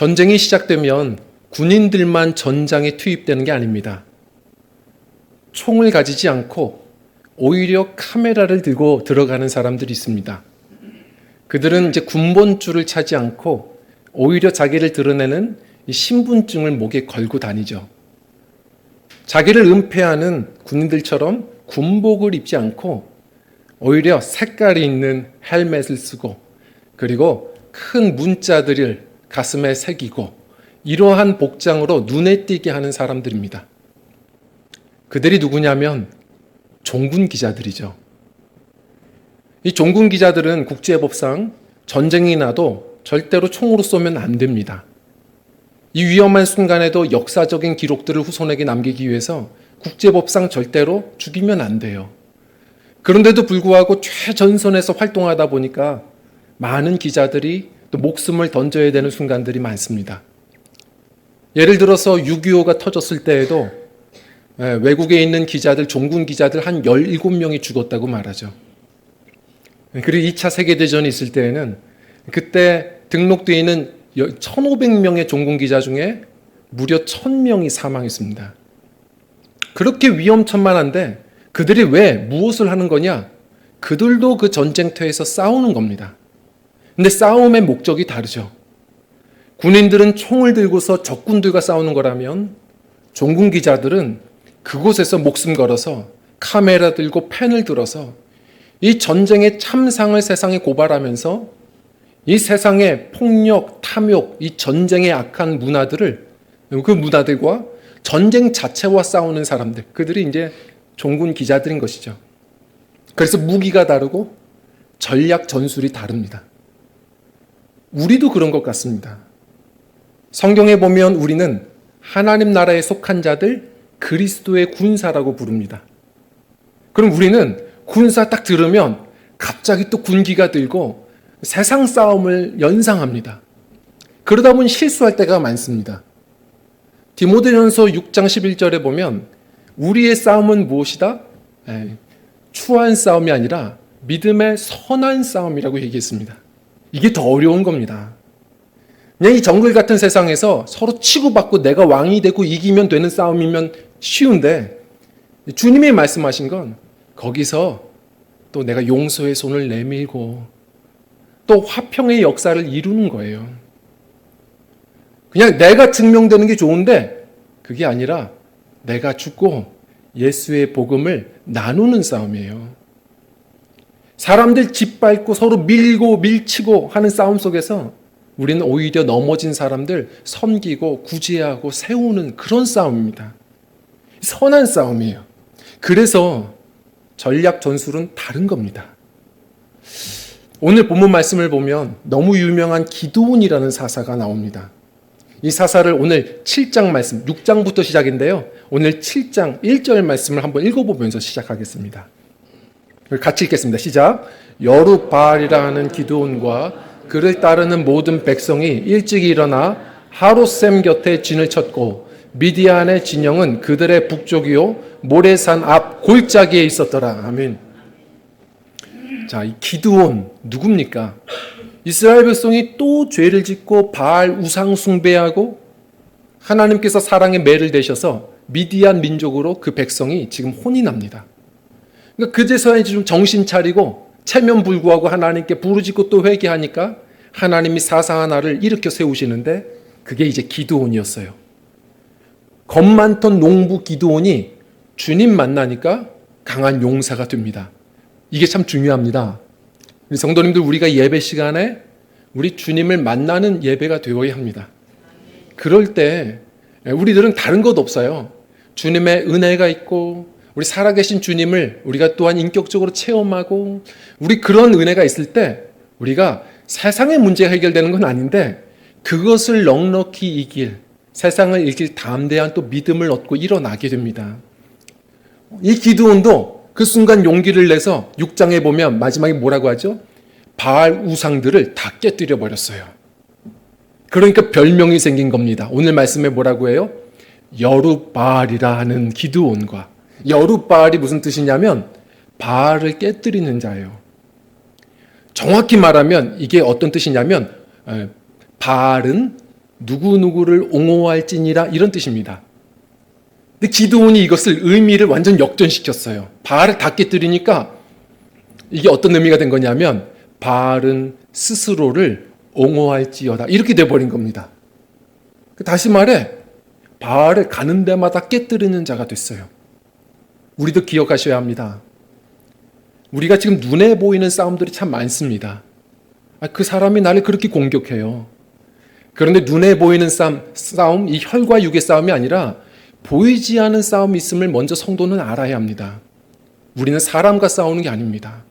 전쟁이 시작되면 군인들만 전장에 투입되는 게 아닙니다. 총을 가지지 않고 오히려 카메라를 들고 들어가는 사람들이 있습니다. 그들은 이제 군번줄을 차지 않고 오히려 자기를 드러내는 이 신분증을 목에 걸고 다니죠. 자기를 은폐하는 군인들처럼 군복을 입지 않고 오히려 색깔이 있는 헬멧을 쓰고 그리고 큰 문자들을 가슴에 새기고 이러한 복장으로 눈에 띄게 하는 사람들입니다. 그들이 누구냐면 종군 기자들이죠. 이 종군 기자들은 국제법상 전쟁이 나도 절대로 총으로 쏘면 안 됩니다. 이 위험한 순간에도 역사적인 기록들을 후손에게 남기기 위해서 국제법상 절대로 죽이면 안 돼요. 그런데도 불구하고 최전선에서 활동하다 보니까 많은 기자들이 또 목숨을 던져야 되는 순간들이 많습니다. 예를 들어서 6.25가 터졌을 때에도 외국에 있는 기자들, 종군 기자들 한 17명이 죽었다고 말하죠. 그리고 2차 세계대전이 있을 때에는 그때 등록되어 있는 1,500명의 종군 기자 중에 무려 1,000명이 사망했습니다. 그렇게 위험천만한데 그들이 왜 무엇을 하는 거냐? 그들도 그 전쟁터에서 싸우는 겁니다. 근데 싸움의 목적이 다르죠. 군인들은 총을 들고서 적군들과 싸우는 거라면 종군 기자들은 그곳에서 목숨 걸어서 카메라 들고 펜을 들어서 이 전쟁의 참상을 세상에 고발하면서 이 세상의 폭력, 탐욕, 이 전쟁의 악한 문화들을 그 문화들과 전쟁 자체와 싸우는 사람들, 그들이 이제 종군 기자들인 것이죠. 그래서 무기가 다르고 전략 전술이 다릅니다. 우리도 그런 것 같습니다. 성경에 보면 우리는 하나님 나라에 속한 자들 그리스도의 군사라고 부릅니다. 그럼 우리는 군사 딱 들으면 갑자기 또 군기가 들고 세상 싸움을 연상합니다. 그러다 보니 실수할 때가 많습니다. 디모데전서 6장 11절에 보면 우리의 싸움은 무엇이다? 추한 싸움이 아니라 믿음의 선한 싸움이라고 얘기했습니다. 이게 더 어려운 겁니다. 그냥 이 정글 같은 세상에서 서로 치고받고 내가 왕이 되고 이기면 되는 싸움이면 쉬운데 주님이 말씀하신 건 거기서 또 내가 용서의 손을 내밀고 또 화평의 역사를 이루는 거예요. 그냥 내가 증명되는 게 좋은데 그게 아니라 내가 죽고 예수의 복음을 나누는 싸움이에요. 사람들 짓밟고 서로 밀고 밀치고 하는 싸움 속에서 우리는 오히려 넘어진 사람들 섬기고 구제하고 세우는 그런 싸움입니다. 선한 싸움이에요. 그래서 전략 전술은 다른 겁니다. 오늘 본문 말씀을 보면 너무 유명한 기드온이라는 사사가 나옵니다. 이 사사를 오늘 7장 말씀, 6장부터 시작인데요. 오늘 7장 1절 말씀을 한번 읽어보면서 시작하겠습니다. 같이 읽겠습니다. 시작. 여룻바알이라 하는 기드온과 그를 따르는 모든 백성이 일찍 일어나 하롯셈 곁에 진을 쳤고 미디안의 진영은 그들의 북쪽이요 모레산 앞 골짜기에 있었더라. 아멘. 자, 이 기드온 누굽니까? 이스라엘 백성이 또 죄를 짓고 바알 우상 숭배하고 하나님께서 사랑의 매를 대셔서 미디안 민족으로 그 백성이 지금 혼이 납니다. 그러니까 그제서야 좀 정신 차리고 체면불구하고 하나님께 부르짖고 또 회개하니까 하나님이 사사 하나를 일으켜 세우시는데 그게 이제 기드온이었어요. 겁 많던 농부 기드온이 주님 만나니까 강한 용사가 됩니다. 이게 참 중요합니다. 우리 성도님들, 우리가 예배 시간에 우리 주님을 만나는 예배가 되어야 합니다. 그럴 때 우리들은 다른 것 없어요. 주님의 은혜가 있고 우리 살아계신 주님을 우리가 또한 인격적으로 체험하고 우리 그런 은혜가 있을 때 우리가 세상의 문제가 해결되는 건 아닌데 그것을 넉넉히 이길, 세상을 이길 담대한 또 믿음을 얻고 일어나게 됩니다. 이 기드온도 그 순간 용기를 내서 6장에 보면 마지막에 뭐라고 하죠? 바알 우상들을 다 깨뜨려 버렸어요. 그러니까 별명이 생긴 겁니다. 오늘 말씀에 뭐라고 해요? 여룻바알이라 하는 기드온과, 여룻바알이 무슨 뜻이냐면 바알을 깨뜨리는 자예요. 정확히 말하면 이게 어떤 뜻이냐면 바알은 누구누구를 옹호할지니라 이런 뜻입니다. 근데 기드온이 이것을 의미를 완전 역전시켰어요. 바알을 다 깨뜨리니까 이게 어떤 의미가 된 거냐면 바알은 스스로를 옹호할지어다 이렇게 돼버린 겁니다. 다시 말해 바알을 가는 데마다 깨뜨리는 자가 됐어요. 우리도 기억하셔야 합니다. 우리가 지금 눈에 보이는 싸움들이 참 많습니다. 그 사람이 나를 그렇게 공격해요. 그런데 눈에 보이는 싸움, 이 혈과 육의 싸움이 아니라 보이지 않은 싸움이 있음을 먼저 성도는 알아야 합니다. 우리는 사람과 싸우는 게 아닙니다.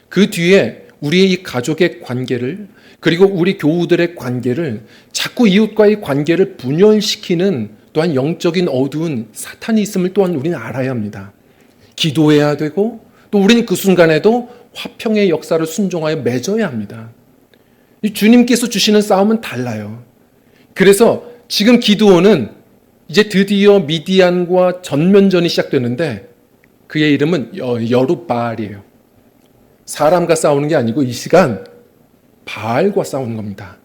그 뒤에 우리의 이 가족의 관계를 그리고 우리 교우들의 관계를 자꾸 이웃과의 관계를 분열시키는 또한 영적인 어두운 사탄이 있음을 또한 우리는 알아야 합니다. 기도해야 되고 또 우리는 그 순간에도 화평의 역사를 순종하여 맺어야 합니다. 이 주님께서 주시는 싸움은 달라요. 그래서 지금 기드온은 이제 드디어 미디안과 전면전이 시작되는데 그의 이름은 여룻바알이에요. 사람과 싸우는 게 아니고 이 시간 바알과 싸우는 겁니다.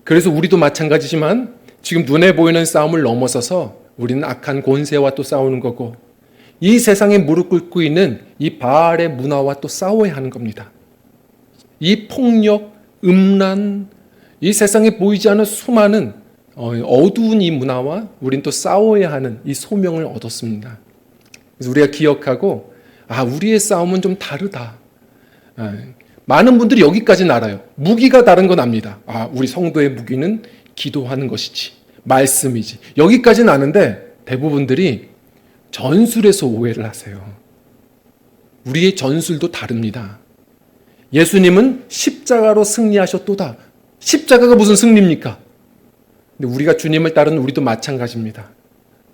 그래서 우리도 마찬가지지만 지금 눈에 보이는 싸움을 넘어서서 우리는 악한 권세와 또 싸우는 거고 이 세상에 무릎 꿇고 있는 이 바알의 문화와 또 싸워야 하는 겁니다. 이 폭력, 음란, 이 세상에 보이지 않는 수많은 어두운 이 문화와 우린 또 싸워야 하는 이 소명을 얻었습니다. 그래서 우리가 기억하고 우리의 싸움은 좀 다르다. 많은 분들이 여기까지는 알아요. 무기가 다른 건 압니다. 우리 성도의 무기는 기도하는 것이지, 말씀이지. 여기까지는 아는데 대부분들이 전술에서 오해를 하세요. 우리의 전술도 다릅니다. 예수님은 십자가로 승리하셨도다. 십자가가 무슨 승리입니까? 근데 우리가 주님을 따르는 우리도 마찬가지입니다.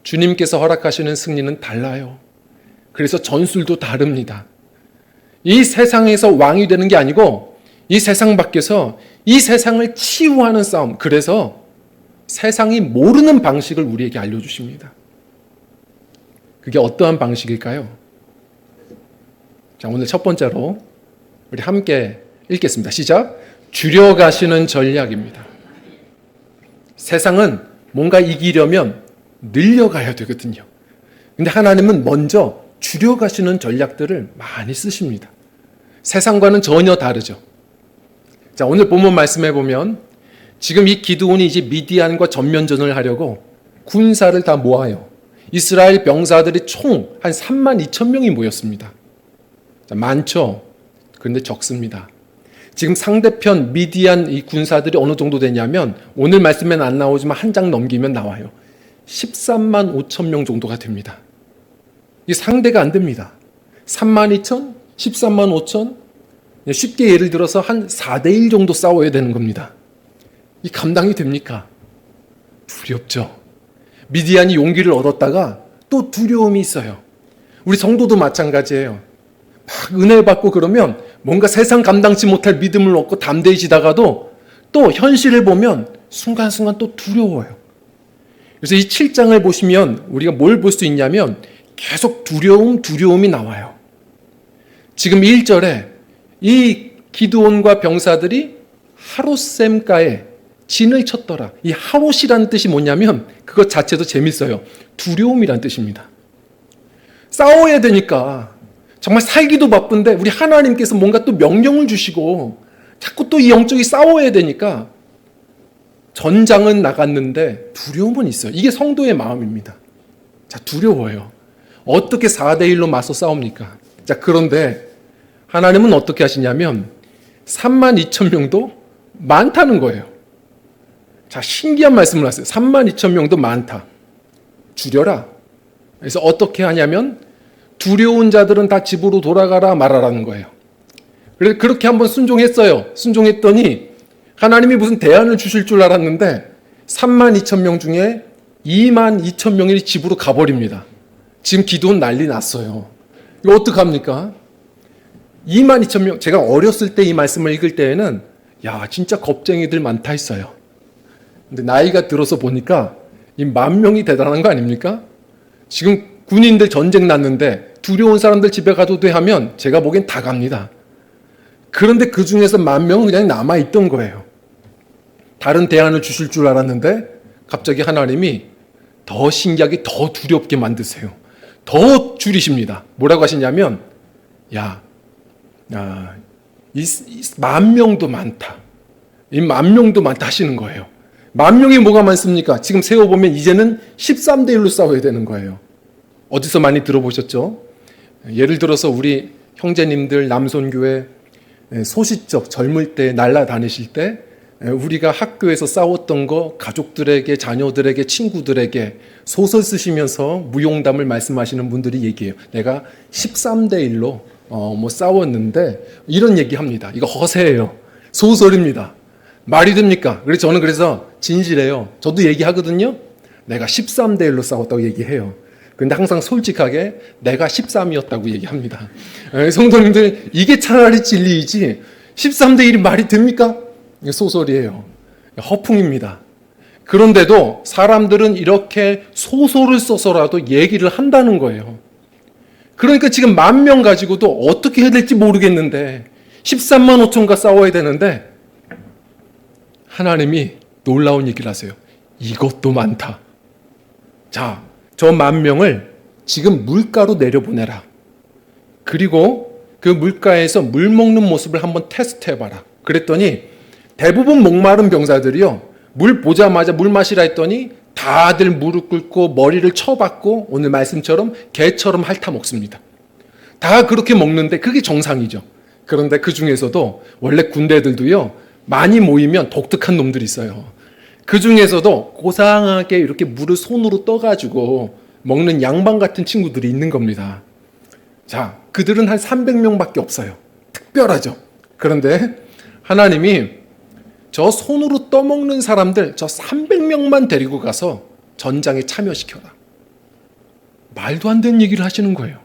주님께서 허락하시는 승리는 달라요. 그래서 전술도 다릅니다. 이 세상에서 왕이 되는 게 아니고 이 세상 밖에서 이 세상을 치유하는 싸움. 그래서 세상이 모르는 방식을 우리에게 알려주십니다. 그게 어떠한 방식일까요? 자, 오늘 첫 번째로 우리 함께 읽겠습니다. 시작. 줄여가시는 전략입니다. 세상은 뭔가 이기려면 늘려가야 되거든요. 근데 하나님은 먼저 줄여가시는 전략들을 많이 쓰십니다. 세상과는 전혀 다르죠. 자, 오늘 본문 말씀해 보면 지금 이 기드온이 이제 미디안과 전면전을 하려고 군사를 다 모아요. 이스라엘 병사들이 총 한 32,000명이 모였습니다. 자, 많죠? 그런데 적습니다. 지금 상대편 미디안 이 군사들이 어느 정도 되냐면 오늘 말씀에는 안 나오지만 한 장 넘기면 나와요. 13만 5천 명 정도가 됩니다. 이 상대가 안 됩니다. 32,000, 13만 5천, 쉽게 예를 들어서 한 4대1 정도 싸워야 되는 겁니다. 이 감당이 됩니까? 두렵죠. 미디안이 용기를 얻었다가 또 두려움이 있어요. 우리 성도도 마찬가지예요. 막 은혜 받고 그러면 뭔가 세상 감당치 못할 믿음을 얻고 담대해지다가도 또 현실을 보면 순간순간 또 두려워요. 그래서 이 7장을 보시면 우리가 뭘 볼 수 있냐면 계속 두려움이 나와요. 지금 1절에 이 기드온과 병사들이 하롯샘가에 진을 쳤더라. 이 하롯이라는 뜻이 뭐냐면 그것 자체도 재밌어요. 두려움이란 뜻입니다. 싸워야 되니까 정말 살기도 바쁜데 우리 하나님께서 뭔가 또 명령을 주시고 자꾸 또 이 영적이 싸워야 되니까 전장은 나갔는데 두려움은 있어요. 이게 성도의 마음입니다. 자, 두려워요. 어떻게 4대1로 맞서 싸웁니까? 자, 그런데 하나님은 어떻게 하시냐면 32,000명도 많다는 거예요. 자, 신기한 말씀을 하세요. 32,000명도 많다. 줄여라. 그래서 어떻게 하냐면 두려운 자들은 다 집으로 돌아가라 말하라는 거예요. 그래서 그렇게 한번 순종했어요. 순종했더니 하나님이 무슨 대안을 주실 줄 알았는데 32,000명 중에 22,000명이 집으로 가버립니다. 지금 기도는 난리 났어요. 이거 어떡합니까? 22,000명, 제가 어렸을 때 이 말씀을 읽을 때에는 야, 진짜 겁쟁이들 많다 했어요. 근데 나이가 들어서 보니까 이 10,000명이 대단한 거 아닙니까? 지금 군인들 전쟁 났는데 두려운 사람들 집에 가도 돼 하면 제가 보기엔 다 갑니다. 그런데 그 중에서 10,000명은 그냥 남아있던 거예요. 다른 대안을 주실 줄 알았는데 갑자기 하나님이 더 신기하게 더 두렵게 만드세요. 더 줄이십니다. 뭐라고 하시냐면 이 10,000명도 많다. 이 10,000명도 많다 하시는 거예요. 10,000명이 뭐가 많습니까? 지금 세워보면 이제는 13대 1로 싸워야 되는 거예요. 어디서 많이 들어보셨죠? 예를 들어서 우리 형제님들 남손교회 소시적 젊을 때 날아다니실 때 우리가 학교에서 싸웠던 거 가족들에게, 자녀들에게, 친구들에게 소설 쓰시면서 무용담을 말씀하시는 분들이 얘기해요. 내가 13대 1로 싸웠는데 이런 얘기합니다. 이거 허세예요. 소설입니다. 말이 됩니까? 그래서 저는 진실해요. 저도 얘기하거든요. 내가 13대 1로 싸웠다고 얘기해요. 근데 항상 솔직하게 내가 13이었다고 얘기합니다. 성도님들, 이게 차라리 진리이지 13대 1이 말이 됩니까? 소설이에요. 허풍입니다. 그런데도 사람들은 이렇게 소설을 써서라도 얘기를 한다는 거예요. 그러니까 지금 10,000명 가지고도 어떻게 해야 될지 모르겠는데 13만 5천과 싸워야 되는데 하나님이 놀라운 얘기를 하세요. 이것도 많다. 자, 저 10,000명을 지금 물가로 내려보내라. 그리고 그 물가에서 물 먹는 모습을 한번 테스트해봐라. 그랬더니 대부분 목마른 병사들이요, 물 보자마자 물 마시라 했더니 다들 무릎 꿇고 머리를 쳐박고 오늘 말씀처럼 개처럼 핥아 먹습니다. 다 그렇게 먹는데 그게 정상이죠. 그런데 그 중에서도 원래 군대들도요, 많이 모이면 독특한 놈들이 있어요. 그 중에서도 고상하게 이렇게 물을 손으로 떠가지고 먹는 양반 같은 친구들이 있는 겁니다. 자, 그들은 한 300명밖에 없어요. 특별하죠. 그런데 하나님이 저 손으로 떠먹는 사람들, 저 300명만 데리고 가서 전장에 참여시켜라. 말도 안 되는 얘기를 하시는 거예요.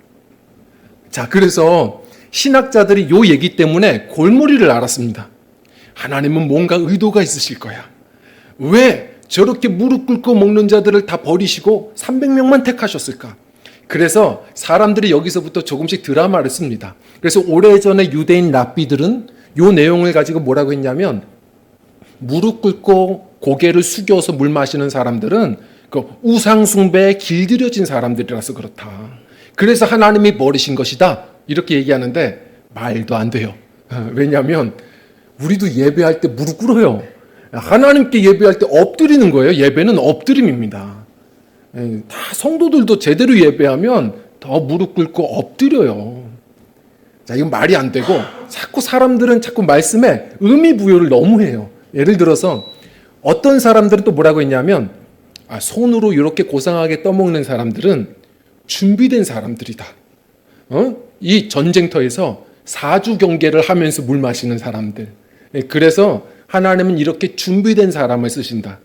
자, 그래서 신학자들이 요 얘기 때문에 골머리를 앓았습니다. 하나님은 뭔가 의도가 있으실 거야. 왜 저렇게 무릎 꿇고 먹는 자들을 다 버리시고 300명만 택하셨을까? 그래서 사람들이 여기서부터 조금씩 드라마를 씁니다. 그래서 오래전에 유대인 랍비들은 요 내용을 가지고 뭐라고 했냐면, 무릎 꿇고 고개를 숙여서 물 마시는 사람들은 그 우상 숭배에 길들여진 사람들이라서 그렇다. 그래서 하나님이 버리신 것이다. 이렇게 얘기하는데 말도 안 돼요. 왜냐하면 우리도 예배할 때 무릎 꿇어요. 하나님께 예배할 때 엎드리는 거예요. 예배는 엎드림입니다. 다 성도들도 제대로 예배하면 더 무릎 꿇고 엎드려요. 자, 이건 말이 안 되고 자꾸 사람들은 자꾸 말씀에 의미 부여를 너무 해요. 예를 들어서 어떤 사람들은 또 뭐라고 했냐면, 손으로 이렇게 고상하게 떠먹는 사람들은 준비된 사람들이다. 이 전쟁터에서 사주 경계를 하면서 물 마시는 사람들. 그래서 하나님은 이렇게 준비된 사람을 쓰신다.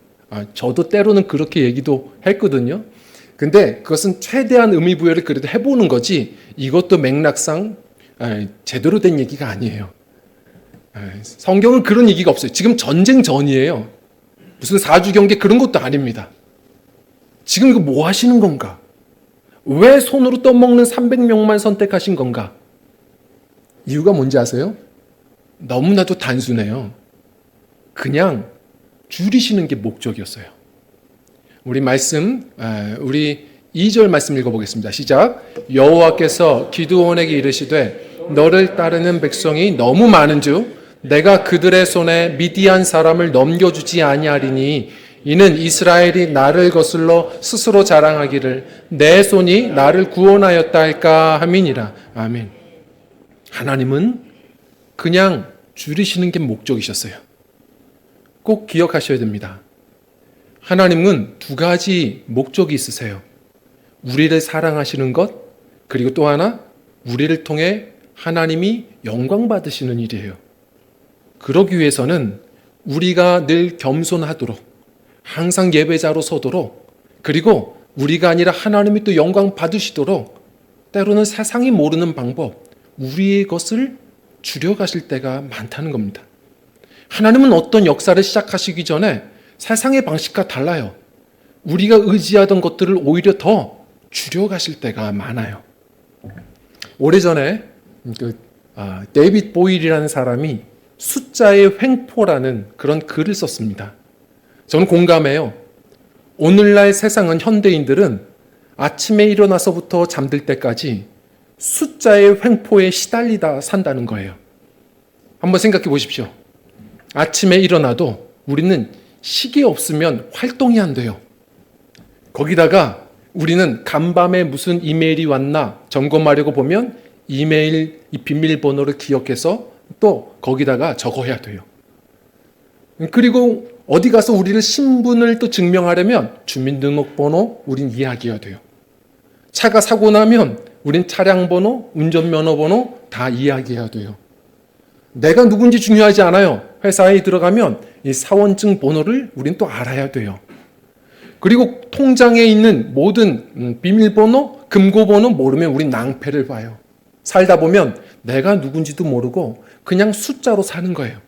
저도 때로는 그렇게 얘기도 했거든요. 근데 그것은 최대한 의미 부여를 그래도 해보는 거지, 이것도 맥락상 제대로 된 얘기가 아니에요. 성경은 그런 얘기가 없어요. 지금 전쟁 전이에요. 무슨 사주 경계 그런 것도 아닙니다. 지금 이거 뭐 하시는 건가? 왜 손으로 떠먹는 300명만 선택하신 건가? 이유가 뭔지 아세요? 너무나도 단순해요. 그냥 줄이시는 게 목적이었어요. 우리 2절 말씀 읽어보겠습니다. 시작. 여호와께서 기드온에게 이르시되 너를 따르는 백성이 너무 많은 즉 내가 그들의 손에 미디안 사람을 넘겨주지 아니하리니 이는 이스라엘이 나를 거슬러 스스로 자랑하기를 내 손이 나를 구원하였다 할까 함이니라. 아멘. 하나님은 그냥 줄이시는 게 목적이셨어요. 꼭 기억하셔야 됩니다. 하나님은 2가지 목적이 있으세요. 우리를 사랑하시는 것, 그리고 또 하나 우리를 통해 하나님이 영광 받으시는 일이에요. 그러기 위해서는 우리가 늘 겸손하도록, 항상 예배자로 서도록, 그리고 우리가 아니라 하나님이 또 영광 받으시도록 때로는 세상이 모르는 방법, 우리의 것을 줄여가실 때가 많다는 겁니다. 하나님은 어떤 역사를 시작하시기 전에 세상의 방식과 달라요. 우리가 의지하던 것들을 오히려 더 줄여가실 때가 많아요. 오래전에 데이빗 보일이라는 사람이 숫자의 횡포라는 그런 글을 썼습니다. 저는 공감해요. 오늘날 세상은 현대인들은 아침에 일어나서부터 잠들 때까지 숫자의 횡포에 시달리다 산다는 거예요. 한번 생각해 보십시오. 아침에 일어나도 우리는 시계 없으면 활동이 안 돼요. 거기다가 우리는 간밤에 무슨 이메일이 왔나 점검하려고 보면 이메일 이 비밀번호를 기억해서 또 거기다가 적어야 돼요. 그리고 어디 가서 우리를 신분을 또 증명하려면 주민등록번호 우린 이야기해야 돼요. 차가 사고 나면 우린 차량번호, 운전면허번호 다 이야기해야 돼요. 내가 누군지 중요하지 않아요. 회사에 들어가면 이 사원증 번호를 우린 또 알아야 돼요. 그리고 통장에 있는 모든 비밀번호, 금고번호 모르면 우린 낭패를 봐요. 살다 보면 내가 누군지도 모르고 그냥 숫자로 사는 거예요.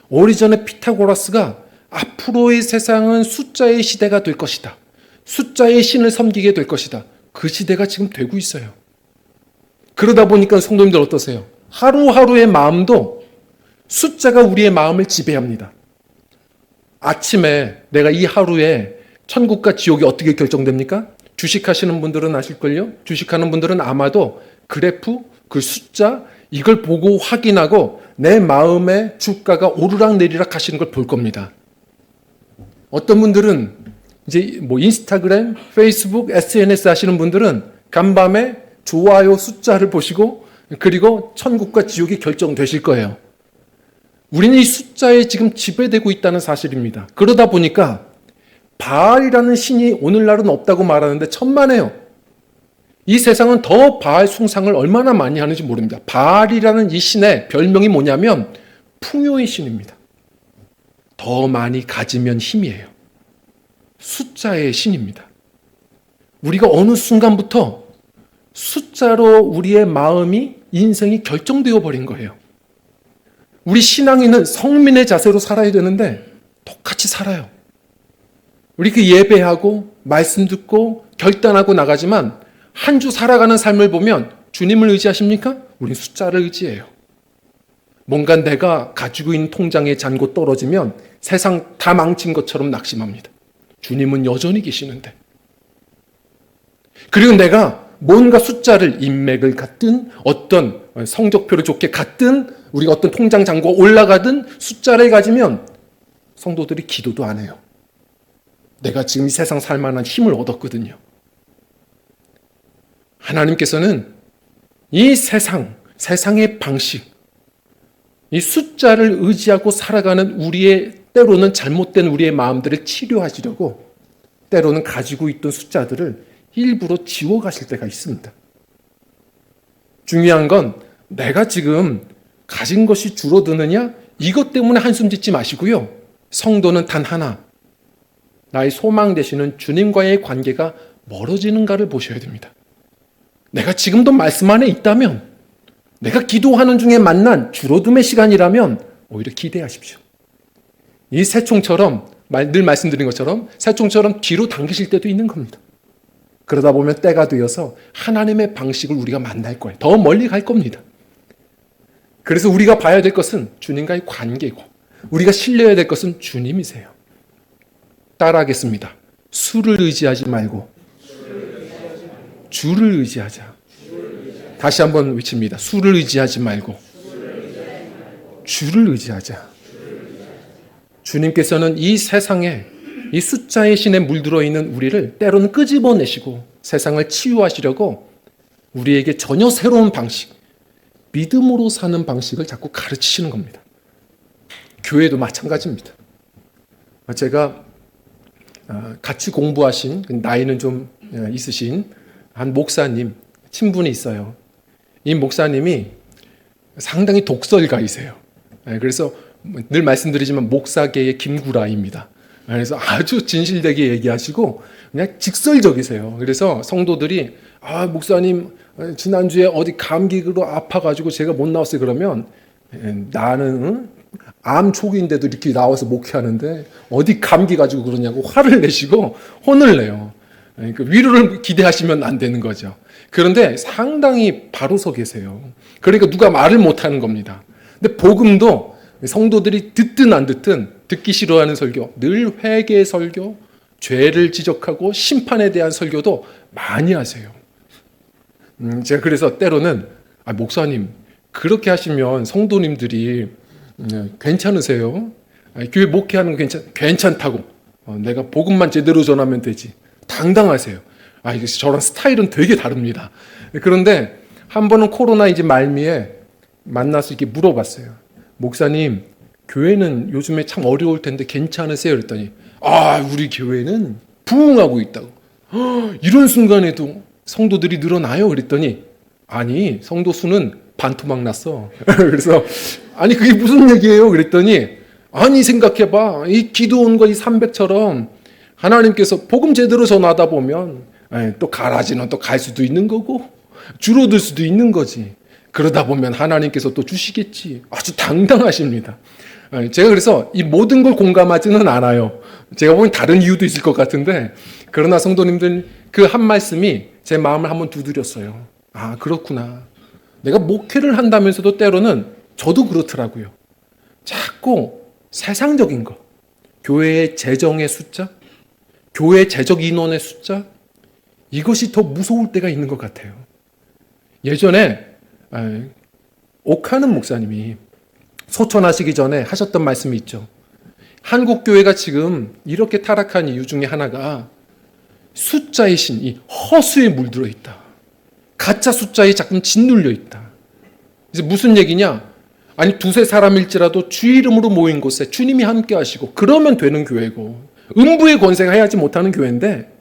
오래전에 피타고라스가 앞으로의 세상은 숫자의 시대가 될 것이다. 숫자의 신을 섬기게 될 것이다. 그 시대가 지금 되고 있어요. 그러다 보니까 성도님들 어떠세요? 하루하루의 마음도 숫자가 우리의 마음을 지배합니다. 아침에 내가 이 하루에 천국과 지옥이 어떻게 결정됩니까? 주식하시는 분들은 아실걸요? 주식하는 분들은 아마도 그래프, 그 숫자 이걸 보고 확인하고 내 마음의 주가가 오르락 내리락 하시는 걸 볼 겁니다. 어떤 분들은 이제 뭐 인스타그램, 페이스북, SNS 하시는 분들은 간밤에 좋아요 숫자를 보시고 그리고 천국과 지옥이 결정되실 거예요. 우리는 이 숫자에 지금 지배되고 있다는 사실입니다. 그러다 보니까 바알이라는 신이 오늘날은 없다고 말하는데 천만에요. 이 세상은 더 바알 숭상을 얼마나 많이 하는지 모릅니다. 바알이라는 이 신의 별명이 뭐냐면 풍요의 신입니다. 더 많이 가지면 힘이에요. 숫자의 신입니다. 우리가 어느 순간부터 숫자로 우리의 마음이 인생이 결정되어 버린 거예요. 우리 신앙인은 성민의 자세로 살아야 되는데 똑같이 살아요. 우리 그 예배하고 말씀 듣고 결단하고 나가지만 한 주 살아가는 삶을 보면 주님을 의지하십니까? 우린 숫자를 의지해요. 뭔가 내가 가지고 있는 통장에 잔고 떨어지면 세상 다 망친 것처럼 낙심합니다. 주님은 여전히 계시는데. 그리고 내가 뭔가 숫자를 인맥을 갖든 어떤 성적표를 좋게 갖든 우리가 어떤 통장 잔고가 올라가든 숫자를 가지면 성도들이 기도도 안 해요. 내가 지금 이 세상 살만한 힘을 얻었거든요. 하나님께서는 이 세상의 방식, 이 숫자를 의지하고 살아가는 우리의 때로는 잘못된 우리의 마음들을 치료하시려고 때로는 가지고 있던 숫자들을 일부러 지워가실 때가 있습니다. 중요한 건 내가 지금 가진 것이 줄어드느냐? 이것 때문에 한숨 짓지 마시고요. 성도는 단 하나, 나의 소망 되시는 주님과의 관계가 멀어지는가를 보셔야 됩니다. 내가 지금도 말씀 안에 있다면, 내가 기도하는 중에 만난 줄어듦의 시간이라면 오히려 기대하십시오. 이 새총처럼, 늘 말씀드린 것처럼 새총처럼 뒤로 당기실 때도 있는 겁니다. 그러다 보면 때가 되어서 하나님의 방식을 우리가 만날 거예요. 더 멀리 갈 겁니다. 그래서 우리가 봐야 될 것은 주님과의 관계고 우리가 신뢰해야 될 것은 주님이세요. 따라하겠습니다. 수를 의지하지 말고 주를 의지하자. 다시 한번 외칩니다. 수를 의지하지 말고 주를 의지하자. 주님께서는 이 세상에 이 숫자의 신에 물들어 있는 우리를 때로는 끄집어내시고 세상을 치유하시려고 우리에게 전혀 새로운 방식, 믿음으로 사는 방식을 자꾸 가르치시는 겁니다. 교회도 마찬가지입니다. 제가 같이 공부하신, 나이는 좀 있으신 한 목사님, 친분이 있어요. 이 목사님이 상당히 독설가이세요. 그래서 늘 말씀드리지만 목사계의 김구라입니다. 그래서 아주 진실되게 얘기하시고 그냥 직설적이세요. 그래서 성도들이 목사님 지난주에 어디 감기로 아파가지고 제가 못 나왔어요. 그러면 나는 암 초기인데도 이렇게 나와서 목회하는데 어디 감기 가지고 그러냐고 화를 내시고 혼을 내요. 그러니까 위로를 기대하시면 안 되는 거죠. 그런데 상당히 바로 서 계세요. 그러니까 누가 말을 못하는 겁니다. 근데 복음도 성도들이 듣든 안 듣든 듣기 싫어하는 설교, 늘 회개 설교, 죄를 지적하고 심판에 대한 설교도 많이 하세요. 제가 그래서 때로는 목사님 그렇게 하시면 성도님들이 괜찮으세요? 교회 목회하는 거 괜찮다고 내가 복음만 제대로 전하면 되지 당당하세요. 저랑 스타일은 되게 다릅니다. 그런데 한 번은 코로나 이제 말미에 만나서 이렇게 물어봤어요. 목사님 교회는 요즘에 참 어려울 텐데 괜찮으세요? 그랬더니 우리 교회는 부흥하고 있다고. 이런 순간에도 성도들이 늘어나요? 그랬더니 아니 성도 수는 반토막 났어. 그래서 아니 그게 무슨 얘기예요? 그랬더니 아니 생각해봐. 이 기드온과 이 300처럼 하나님께서 복음 제대로 전하다 보면 또 가라지는 또 갈 수도 있는 거고 줄어들 수도 있는 거지. 그러다 보면 하나님께서 또 주시겠지. 아주 당당하십니다. 제가 그래서 이 모든 걸 공감하지는 않아요. 제가 보기엔 다른 이유도 있을 것 같은데 그러나 성도님들 그 한 말씀이 제 마음을 한번 두드렸어요. 그렇구나. 내가 목회를 한다면서도 때로는 저도 그렇더라고요. 자꾸 세상적인 거, 교회의 재정의 숫자, 교회 재적 인원의 숫자, 이것이 더 무서울 때가 있는 것 같아요. 예전에 옥하는 목사님이 소천하시기 전에 하셨던 말씀이 있죠. 한국 교회가 지금 이렇게 타락한 이유 중에 하나가 숫자의 신, 이 허수에 물들어 있다. 가짜 숫자에 자꾸 짓눌려 있다. 그래서 무슨 얘기냐? 두세 사람일지라도 주 이름으로 모인 곳에 주님이 함께 하시고 그러면 되는 교회고 음부의 권세가 해야지 못하는 교회인데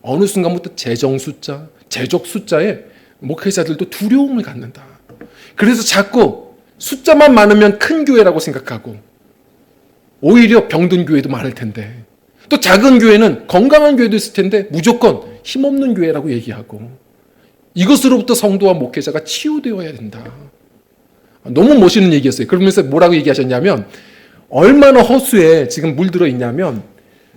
어느 순간부터 재정 숫자, 재적 숫자에 목회자들도 두려움을 갖는다. 그래서 자꾸 숫자만 많으면 큰 교회라고 생각하고 오히려 병든 교회도 많을 텐데 또 작은 교회는 건강한 교회도 있을 텐데 무조건 힘없는 교회라고 얘기하고 이것으로부터 성도와 목회자가 치유되어야 된다. 너무 멋있는 얘기였어요. 그러면서 뭐라고 얘기하셨냐면 얼마나 허수에 지금 물들어 있냐면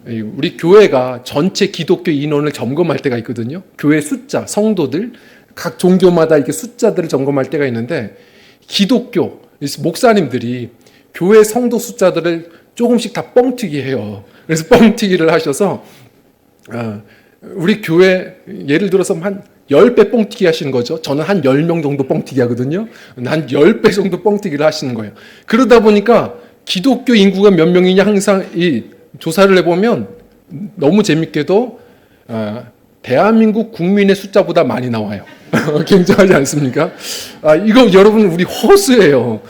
우리 교회가 전체 기독교 인원을 점검할 때가 있거든요. 교회 숫자, 성도들 각 종교마다 이렇게 숫자들을 점검할 때가 있는데 기독교 목사님들이 교회 성도 숫자들을 조금씩 다 뻥튀기 해요. 그래서 뻥튀기를 하셔서 우리 교회 예를 들어서 한 10배 뻥튀기 하시는 거죠. 저는 한 10명 정도 뻥튀기 하거든요. 한 10배 정도 뻥튀기를 하시는 거예요. 그러다 보니까 기독교 인구가 몇 명이냐 항상 이 조사를 해보면 너무 재밌게도 대한민국 국민의 숫자보다 많이 나와요. 굉장하지 않습니까? 이거 여러분 우리 허수예요.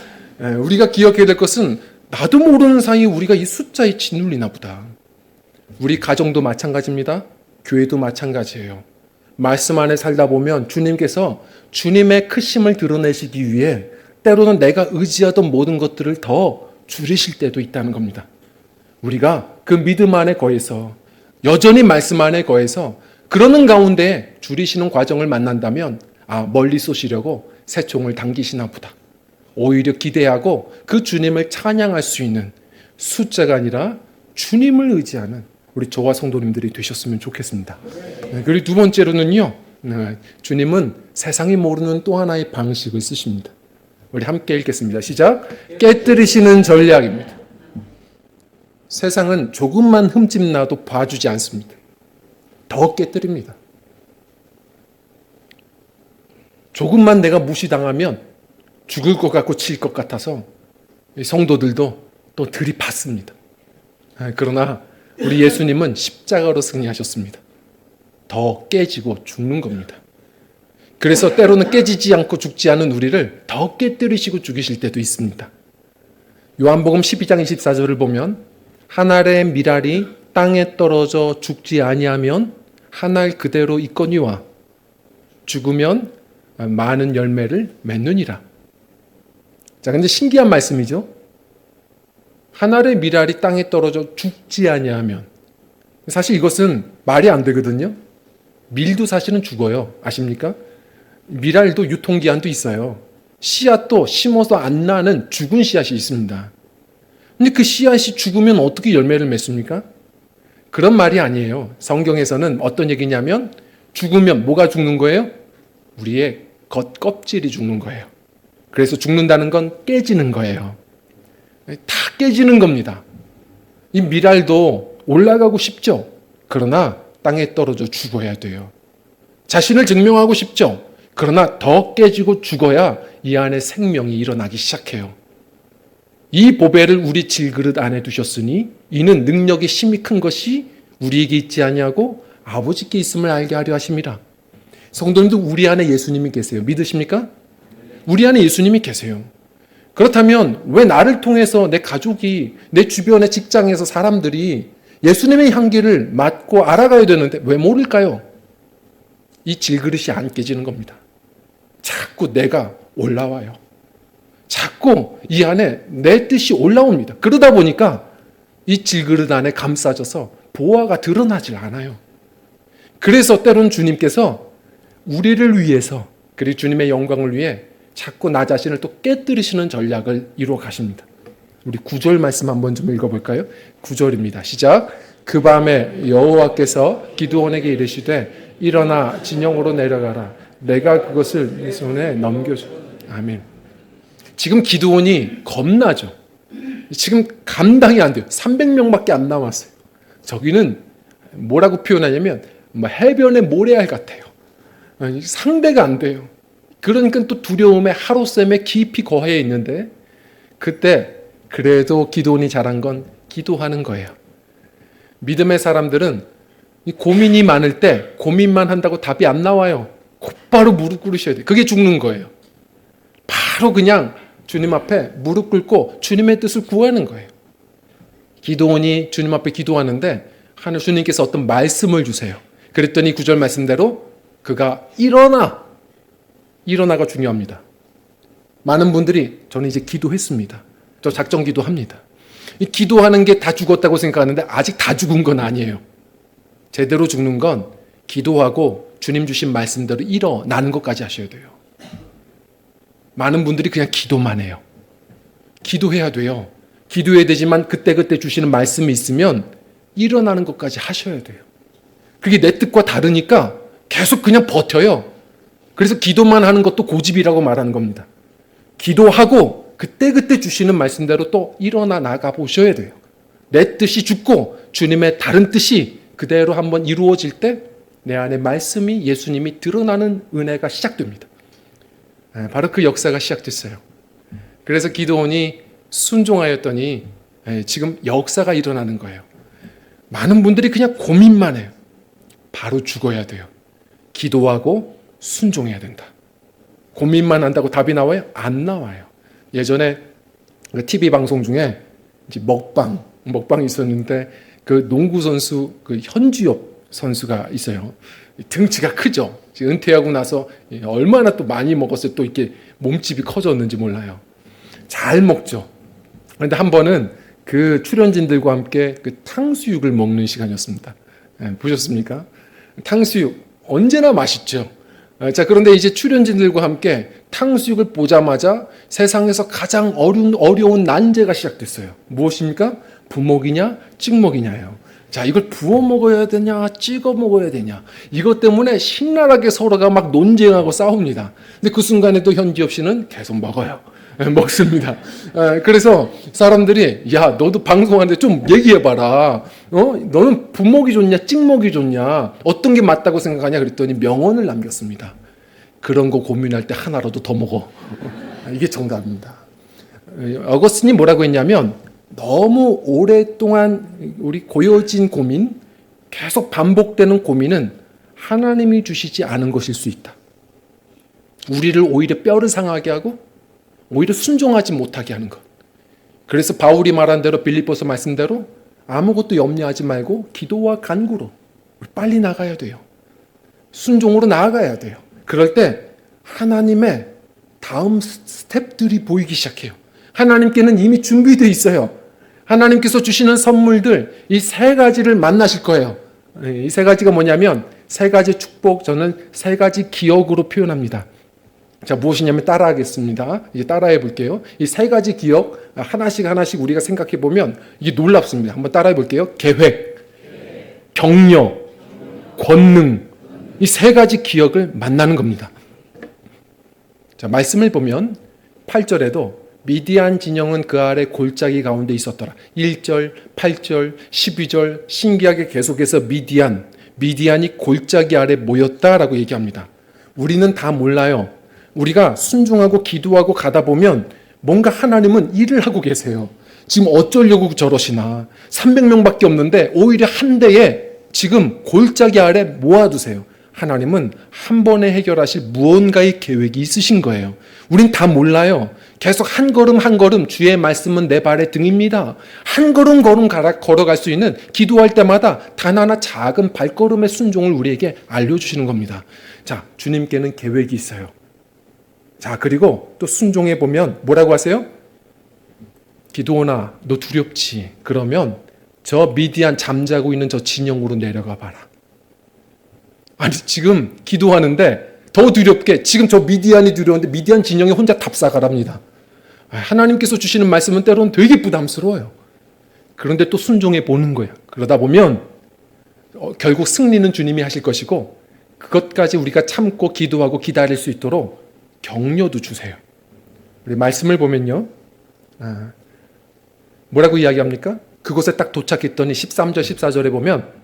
우리가 기억해야 될 것은 나도 모르는 사이에 우리가 이 숫자에 짓눌리나 보다. 우리 가정도 마찬가지입니다. 교회도 마찬가지예요. 말씀 안에 살다 보면 주님께서 주님의 크심을 드러내시기 위해 때로는 내가 의지하던 모든 것들을 더 줄이실 때도 있다는 겁니다. 우리가 그 믿음 안에 거해서 여전히 말씀 안에 거해서 그러는 가운데 줄이시는 과정을 만난다면 멀리 쏘시려고 새총을 당기시나 보다. 오히려 기대하고 그 주님을 찬양할 수 있는 숫자가 아니라 주님을 의지하는 우리 저와 성도님들이 되셨으면 좋겠습니다. 그리고 두 번째로는요, 주님은 세상이 모르는 또 하나의 방식을 쓰십니다. 우리 함께 읽겠습니다. 시작. 깨뜨리시는 전략입니다. 세상은 조금만 흠집 나도 봐주지 않습니다. 더 깨뜨립니다. 조금만 내가 무시당하면 죽을 것 같고 칠 것 같아서 성도들도 또 들이받습니다. 그러나 우리 예수님은 십자가로 승리하셨습니다. 더 깨지고 죽는 겁니다. 그래서 때로는 깨지지 않고 죽지 않은 우리를 더 깨뜨리시고 죽이실 때도 있습니다. 요한복음 12장 24절을 보면 한 알의 밀알이 땅에 떨어져 죽지 아니하면 한 알 그대로 있거니와 죽으면 많은 열매를 맺느니라. 자, 근데 신기한 말씀이죠. 한 알의 밀알이 땅에 떨어져 죽지 아니하면 사실 이것은 말이 안 되거든요. 밀도 사실은 죽어요. 아십니까? 밀알도 유통기한도 있어요. 씨앗도 심어서 안 나는 죽은 씨앗이 있습니다. 근데 그 씨앗이 죽으면 어떻게 열매를 맺습니까? 그런 말이 아니에요. 성경에서는 어떤 얘기냐면 죽으면 뭐가 죽는 거예요? 우리의 겉껍질이 죽는 거예요. 그래서 죽는다는 건 깨지는 거예요. 다 깨지는 겁니다. 이 밀알도 올라가고 싶죠. 그러나 땅에 떨어져 죽어야 돼요. 자신을 증명하고 싶죠. 그러나 더 깨지고 죽어야 이 안에 생명이 일어나기 시작해요. 이 보배를 우리 질그릇 안에 두셨으니 이는 능력이 심히 큰 것이 우리에게 있지 아니하고 아버지께 있음을 알게 하려 하심이라. 성도님도 우리 안에 예수님이 계세요. 믿으십니까? 우리 안에 예수님이 계세요. 그렇다면 왜 나를 통해서 내 가족이, 내 주변의 직장에서 사람들이 예수님의 향기를 맡고 알아가야 되는데 왜 모를까요? 이 질그릇이 안 깨지는 겁니다. 자꾸 내가 올라와요. 자꾸 이 안에 내 뜻이 올라옵니다. 그러다 보니까 이 질그릇 안에 감싸져서 보화가 드러나질 않아요. 그래서 때로는 주님께서 우리를 위해서, 그리고 주님의 영광을 위해 자꾸 나 자신을 또 깨뜨리시는 전략을 이루어 가십니다. 우리 9절 말씀 한번 좀 읽어볼까요? 9절입니다. 시작. 그 밤에 여호와께서 기드온에게 이르시되 일어나 진영으로 내려가라. 내가 그것을 네 손에 넘겨주. 아멘. 지금 기드온이 겁나죠. 지금 감당이 안 돼요. 300명밖에 안 남았어요. 저기는 뭐라고 표현하냐면 해변의 모래알 같아요. 상대가 안 돼요. 그러니까 또 두려움에 하루샘에 깊이 거해 있는데 그때 그래도 기드온이 잘한 건 기도하는 거예요. 믿음의 사람들은 이 고민이 많을 때 고민만 한다고 답이 안 나와요. 곧바로 무릎 꿇으셔야 돼요. 그게 죽는 거예요. 바로 그냥 주님 앞에 무릎 꿇고 주님의 뜻을 구하는 거예요. 기드온이 주님 앞에 기도하는데 하늘 주님께서 어떤 말씀을 주세요. 그랬더니 9절 말씀대로 그가 일어나가 중요합니다. 많은 분들이 저는 이제 기도했습니다. 저 작정 기도합니다. 이 기도하는 게 다 죽었다고 생각하는데 아직 다 죽은 건 아니에요. 제대로 죽는 건 기도하고 주님 주신 말씀대로 일어나는 것까지 하셔야 돼요. 많은 분들이 그냥 기도만 해요. 기도해야 돼요. 기도해야 되지만 그때그때 주시는 말씀이 있으면 일어나는 것까지 하셔야 돼요. 그게 내 뜻과 다르니까 계속 그냥 버텨요. 그래서 기도만 하는 것도 고집이라고 말하는 겁니다. 기도하고 그때그때 주시는 말씀대로 또 일어나 나가 보셔야 돼요. 내 뜻이 죽고 주님의 다른 뜻이 그대로 한번 이루어질 때 내 안에 말씀이 예수님이 드러나는 은혜가 시작됩니다. 바로 그 역사가 시작됐어요. 그래서 기드온이 순종하였더니 지금 역사가 일어나는 거예요. 많은 분들이 그냥 고민만 해요. 바로 죽어야 돼요. 기도하고 순종해야 된다. 고민만 한다고 답이 나와요? 안 나와요. 예전에 TV 방송 중에 이제 먹방이 있었는데 그 농구 선수 그 현주엽 선수가 있어요. 등치가 크죠. 은퇴하고 나서 얼마나 또 많이 먹었어요. 또 이렇게 몸집이 커졌는지 몰라요. 잘 먹죠. 그런데 한 번은 그 출연진들과 함께 그 탕수육을 먹는 시간이었습니다. 보셨습니까? 탕수육 언제나 맛있죠. 자, 그런데 이제 출연진들과 함께 탕수육을 보자마자 세상에서 가장 어려운 난제가 시작됐어요. 무엇입니까? 부먹이냐, 찍먹이냐예요. 자, 이걸 부어 먹어야 되냐, 찍어 먹어야 되냐. 이것 때문에 신랄하게 서로가 막 논쟁하고 싸웁니다. 근데 그 순간에도 현지엽 씨는 계속 먹어요. 먹습니다. 그래서 사람들이 야, 너도 방송하는데 좀 얘기해봐라. 너는 부먹이 좋냐, 찍먹이 좋냐, 어떤 게 맞다고 생각하냐 그랬더니 명언을 남겼습니다. 그런 거 고민할 때 하나라도 더 먹어. 이게 정답입니다. 어거스틴이 뭐라고 했냐면 너무 오랫동안 우리 고여진 고민, 계속 반복되는 고민은 하나님이 주시지 않은 것일 수 있다. 우리를 오히려 뼈를 상하게 하고 오히려 순종하지 못하게 하는 것. 그래서 바울이 말한 대로 빌립보서 말씀대로 아무것도 염려하지 말고 기도와 간구로 빨리 나가야 돼요. 순종으로 나아가야 돼요. 그럴 때 하나님의 다음 스텝들이 보이기 시작해요. 하나님께는 이미 준비되어 있어요. 하나님께서 주시는 선물들, 이 세 가지를 만나실 거예요. 이 세 가지가 뭐냐면 세 가지 축복, 저는 세 가지 기억으로 표현합니다. 자, 무엇이냐면 따라하겠습니다. 이제 따라해 볼게요. 이 세 가지 기억 하나씩 우리가 생각해 보면 이게 놀랍습니다. 한번 따라해 볼게요. 계획, 격려, 권능. 이 세 가지 기억을 만나는 겁니다. 자, 말씀을 보면 8절에도 미디안 진영은 그 아래 골짜기 가운데 있었더라. 1절, 8절, 12절 신기하게 계속해서 미디안이 골짜기 아래 모였다라고 얘기합니다. 우리는 다 몰라요. 우리가 순종하고 기도하고 가다 보면 뭔가 하나님은 일을 하고 계세요. 지금 어쩌려고 저러시나. 300명밖에 없는데 오히려 한 대에 지금 골짜기 아래 모아두세요. 하나님은 한 번에 해결하실 무언가의 계획이 있으신 거예요. 우린 다 몰라요. 계속 한 걸음 한 걸음 주의 말씀은 내 발의 등입니다. 한 걸음 걸어갈 수 있는 기도할 때마다 단 하나 작은 발걸음의 순종을 우리에게 알려주시는 겁니다. 자, 주님께는 계획이 있어요. 자, 그리고 또 순종해 보면 뭐라고 하세요? 기도오나 너 두렵지? 그러면 저 미디안 잠자고 있는 저 진영으로 내려가 봐라. 아니 지금 기도하는데 더 두렵게 지금 저 미디안이 두려운데 미디안 진영에 혼자 답사가랍니다. 하나님께서 주시는 말씀은 때로는 되게 부담스러워요. 그런데 또 순종해 보는 거예요. 그러다 보면 결국 승리는 주님이 하실 것이고 그것까지 우리가 참고 기도하고 기다릴 수 있도록 격려도 주세요. 우리 말씀을 보면요. 뭐라고 이야기합니까? 그곳에 딱 도착했더니 13절 14절에 보면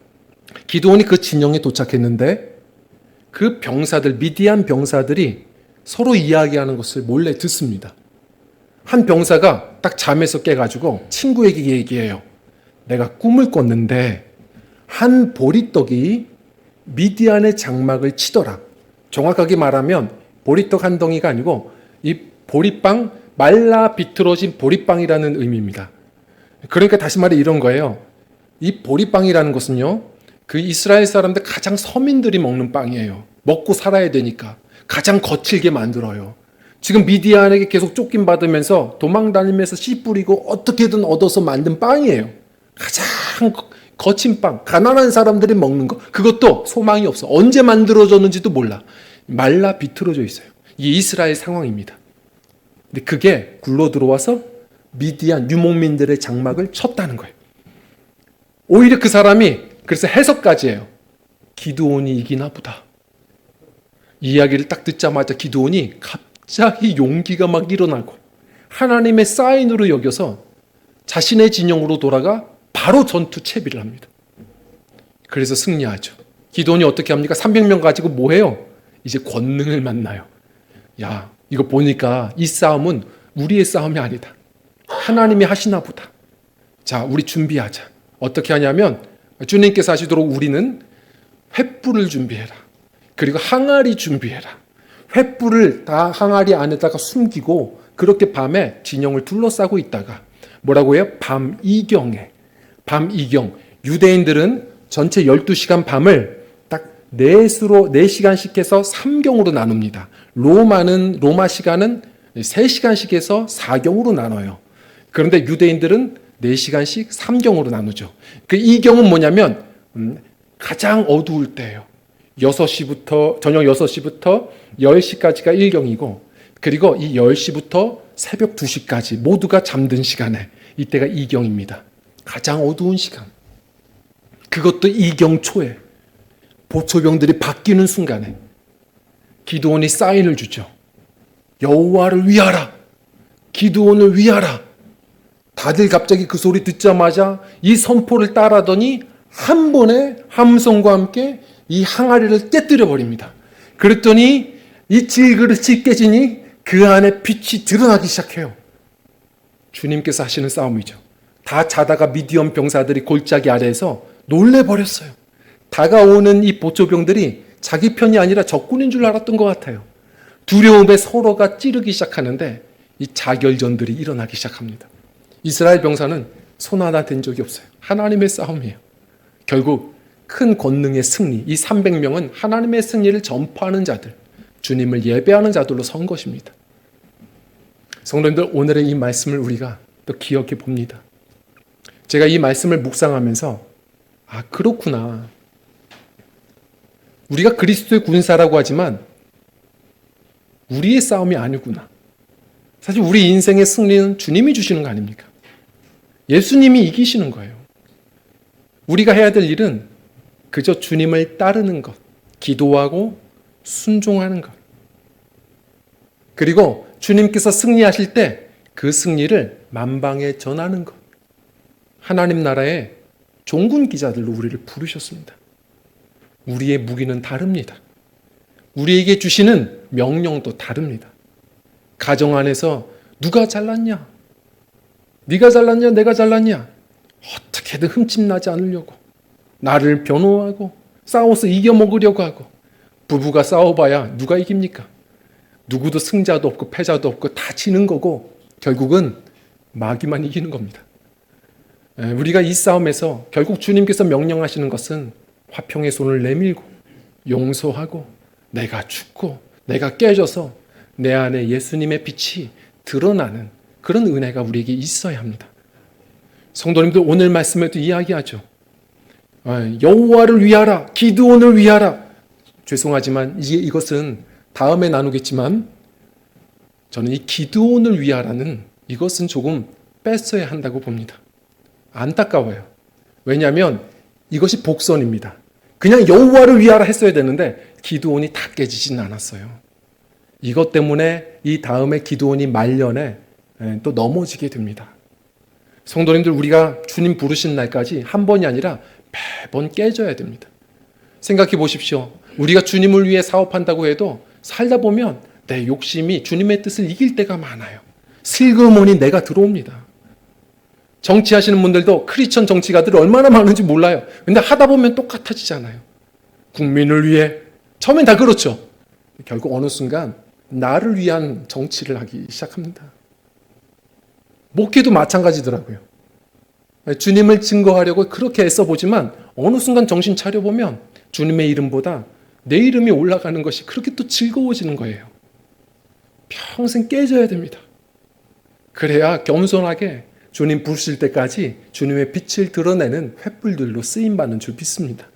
기드온이 그 진영에 도착했는데 그 병사들 미디안 병사들이 서로 이야기하는 것을 몰래 듣습니다. 한 병사가 딱 잠에서 깨가지고 친구에게 얘기해요. 내가 꿈을 꿨는데 한 보리떡이 미디안의 장막을 치더라. 정확하게 말하면 보리떡 한 덩이가 아니고 이 보리빵, 말라 비틀어진 보리빵이라는 의미입니다. 그러니까 다시 말해 이런 거예요. 이 보리빵이라는 것은요, 그 이스라엘 사람들 가장 서민들이 먹는 빵이에요. 먹고 살아야 되니까 가장 거칠게 만들어요. 지금 미디안에게 계속 쫓김받으면서 도망다니면서 씨 뿌리고 어떻게든 얻어서 만든 빵이에요. 가장 거친 빵, 가난한 사람들이 먹는 거. 그것도 소망이 없어. 언제 만들어졌는지도 몰라. 말라 비틀어져 있어요. 이게 이스라엘 상황입니다. 근데 그게 굴러 들어와서 미디안 유목민들의 장막을 쳤다는 거예요. 오히려 그 사람이 그래서 해석까지 해요. 기드온이 이기나 보다. 이 이야기를 딱 듣자마자 기드온이 갑자기 용기가 막 일어나고 하나님의 사인으로 여겨서 자신의 진영으로 돌아가 바로 전투 채비를 합니다. 그래서 승리하죠. 기드온이 어떻게 합니까? 300명 가지고 뭐 해요? 이제 권능을 만나요. 야, 이거 보니까 이 싸움은 우리의 싸움이 아니다. 하나님이 하시나 보다. 자, 우리 준비하자. 어떻게 하냐면 주님께서 하시도록 우리는 횃불을 준비해라. 그리고 항아리 준비해라. 횃불을 다 항아리 안에다가 숨기고 그렇게 밤에 진영을 둘러싸고 있다가 뭐라고 해요? 밤 이경. 유대인들은 전체 12시간 밤을 딱 4시간씩 해서 3경으로 나눕니다. 로마 시간은 3시간씩 해서 4경으로 나눠요. 그런데 유대인들은 4시간씩 3경으로 나누죠. 그 이경은 뭐냐면 가장 어두울 때예요. 저녁 6시부터 10시까지가 1경이고 그리고 이 10시부터 새벽 2시까지 모두가 잠든 시간에 이때가 2경입니다. 가장 어두운 시간. 그것도 2경 초에 보초병들이 바뀌는 순간에 기드온이 사인을 주죠. 여호와를 위하라. 기드온을 위하라. 다들 갑자기 그 소리 듣자마자 이 선포를 따라하더니 한 번에 함성과 함께 이 항아리를 깨뜨려 버립니다. 그랬더니 이 질그릇이 깨지니 그 안에 빛이 드러나기 시작해요. 주님께서 하시는 싸움이죠. 다 자다가 미디안 병사들이 골짜기 아래에서 놀래버렸어요. 다가오는 이 보초병들이 자기 편이 아니라 적군인 줄 알았던 것 같아요. 두려움에 서로가 찌르기 시작하는데 이 자결전들이 일어나기 시작합니다. 이스라엘 병사는 손 하나 댄 적이 없어요. 하나님의 싸움이에요. 결국 큰 권능의 승리, 이 300명은 하나님의 승리를 전파하는 자들, 주님을 예배하는 자들로 선 것입니다. 성도님들, 오늘의 이 말씀을 우리가 또 기억해 봅니다. 제가 이 말씀을 묵상하면서 그렇구나. 우리가 그리스도의 군사라고 하지만 우리의 싸움이 아니구나. 사실 우리 인생의 승리는 주님이 주시는 거 아닙니까? 예수님이 이기시는 거예요. 우리가 해야 될 일은 그저 주님을 따르는 것, 기도하고 순종하는 것. 그리고 주님께서 승리하실 때 그 승리를 만방에 전하는 것. 하나님 나라의 종군 기자들로 우리를 부르셨습니다. 우리의 무기는 다릅니다. 우리에게 주시는 명령도 다릅니다. 가정 안에서 누가 잘났냐? 네가 잘났냐? 내가 잘났냐? 어떻게든 흠집나지 않으려고 나를 변호하고 싸워서 이겨먹으려고 하고, 부부가 싸워봐야 누가 이깁니까? 누구도 승자도 없고 패자도 없고 다 지는 거고 결국은 마귀만 이기는 겁니다. 우리가 이 싸움에서 결국 주님께서 명령하시는 것은 화평의 손을 내밀고 용서하고 내가 죽고 내가 깨져서 내 안에 예수님의 빛이 드러나는 그런 은혜가 우리에게 있어야 합니다. 성도님들, 오늘 말씀에도 이야기하죠. 여호와를 위하라, 기드온을 위하라. 죄송하지만 이것은 다음에 나누겠지만 저는 이 기드온을 위하라는 이것은 조금 뺐어야 한다고 봅니다. 안타까워요. 왜냐하면 이것이 복선입니다. 그냥 여호와를 위하라 했어야 되는데 기드온이 다 깨지진 않았어요. 이것 때문에 이 다음에 기드온이 말년에 또 넘어지게 됩니다. 성도님들, 우리가 주님 부르신 날까지 한 번이 아니라 매번 깨져야 됩니다. 생각해 보십시오. 우리가 주님을 위해 사업한다고 해도 살다 보면 내 욕심이 주님의 뜻을 이길 때가 많아요. 슬그머니 내가 들어옵니다. 정치하시는 분들도 크리스천 정치가들 얼마나 많은지 몰라요. 근데 하다 보면 똑같아지잖아요. 국민을 위해. 처음엔 다 그렇죠. 결국 어느 순간 나를 위한 정치를 하기 시작합니다. 목회도 마찬가지더라고요. 주님을 증거하려고 그렇게 애써보지만 어느 순간 정신 차려보면 주님의 이름보다 내 이름이 올라가는 것이 그렇게 또 즐거워지는 거예요. 평생 깨져야 됩니다. 그래야 겸손하게 주님 부르실 때까지 주님의 빛을 드러내는 횃불들로 쓰임받는 줄 믿습니다.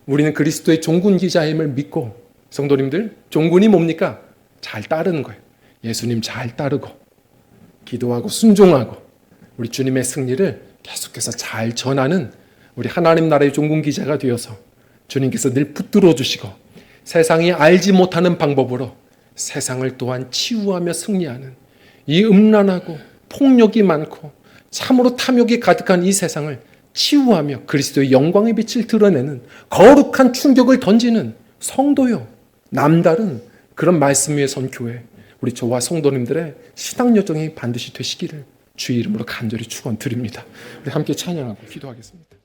우리는 그리스도의 종군 기자임을 믿고, 성도님들, 종군이 뭡니까? 잘 따르는 거예요. 예수님 잘 따르고 기도하고 순종하고 우리 주님의 승리를 계속해서 잘 전하는 우리 하나님 나라의 종군 기자가 되어서 주님께서 늘 붙들어 주시고 세상이 알지 못하는 방법으로 세상을 또한 치유하며 승리하는 이 음란하고 폭력이 많고 참으로 탐욕이 가득한 이 세상을 치유하며 그리스도의 영광의 빛을 드러내는 거룩한 충격을 던지는 성도요, 남다른 그런 말씀 위에 선 교회, 우리 저와 성도님들의 신앙 여정이 반드시 되시기를 주의 이름으로 간절히 축원드립니다. 우리 함께 찬양하고 기도하겠습니다.